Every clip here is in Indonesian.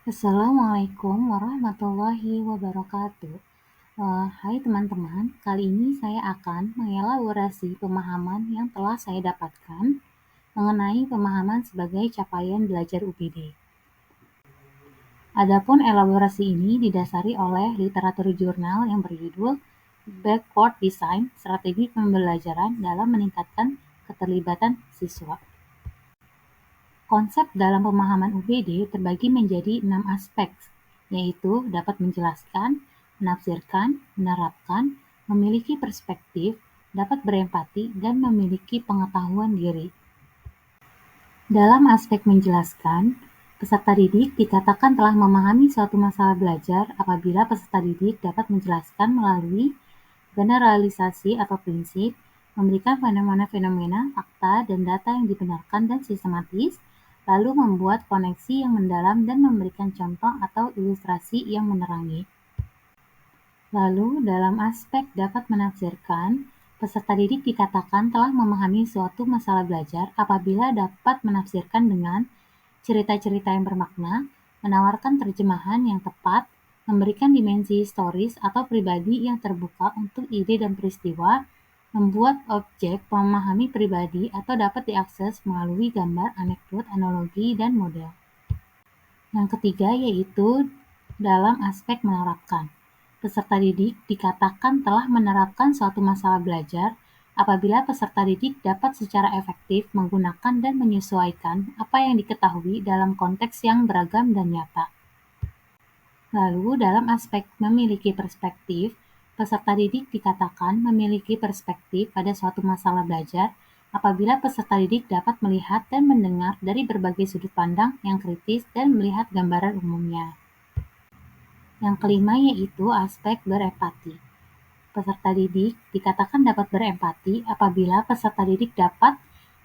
Assalamualaikum warahmatullahi wabarakatuh. Hai teman-teman, kali ini saya akan mengelaborasi pemahaman yang telah saya dapatkan mengenai pemahaman sebagai capaian belajar UPD. Adapun elaborasi ini didasari oleh literatur jurnal yang berjudul Backward Design Strategi Pembelajaran dalam Meningkatkan Keterlibatan Siswa. Konsep dalam pemahaman UPD terbagi menjadi 6 aspek, yaitu dapat menjelaskan, menafsirkan, menerapkan, memiliki perspektif, dapat berempati, dan memiliki pengetahuan diri. Dalam aspek menjelaskan, peserta didik dikatakan telah memahami suatu masalah belajar apabila peserta didik dapat menjelaskan melalui generalisasi atau prinsip, memberikan fenomena-fenomena, fakta, dan data yang dibenarkan dan sistematis, lalu membuat koneksi yang mendalam dan memberikan contoh atau ilustrasi yang menerangi. Lalu, dalam aspek dapat menafsirkan, peserta didik dikatakan telah memahami suatu masalah belajar apabila dapat menafsirkan dengan cerita-cerita yang bermakna, menawarkan terjemahan yang tepat, memberikan dimensi historis atau pribadi yang terbuka untuk ide dan peristiwa, membuat objek memahami pribadi atau dapat diakses melalui gambar, anekdot, analogi, dan model. Yang ketiga yaitu dalam aspek menerapkan. Peserta didik dikatakan telah menerapkan suatu masalah belajar apabila peserta didik dapat secara efektif menggunakan dan menyesuaikan apa yang diketahui dalam konteks yang beragam dan nyata. Lalu, dalam aspek memiliki perspektif, peserta didik dikatakan memiliki perspektif pada suatu masalah belajar apabila peserta didik dapat melihat dan mendengar dari berbagai sudut pandang yang kritis dan melihat gambaran umumnya. Yang kelima yaitu aspek berempati. Peserta didik dikatakan dapat berempati apabila peserta didik dapat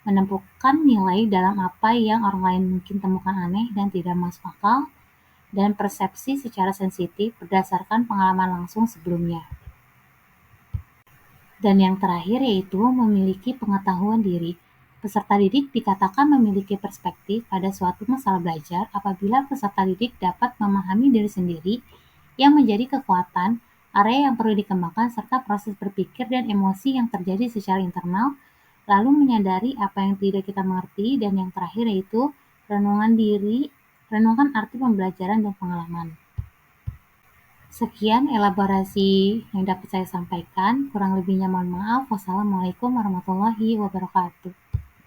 menemukan nilai dalam apa yang orang lain mungkin temukan aneh dan tidak masuk akal, dan persepsi secara sensitif berdasarkan pengalaman langsung sebelumnya. Dan yang terakhir yaitu memiliki pengetahuan diri. Peserta didik dikatakan memiliki perspektif pada suatu masalah belajar apabila peserta didik dapat memahami diri sendiri yang menjadi kekuatan, area yang perlu dikembangkan, serta proses berpikir dan emosi yang terjadi secara internal, lalu menyadari apa yang tidak kita mengerti, dan yang terakhir yaitu renungan diri, renungkan arti pembelajaran dan pengalaman. Sekian elaborasi yang dapat saya sampaikan, kurang lebihnya mohon maaf. Wassalamualaikum warahmatullahi wabarakatuh.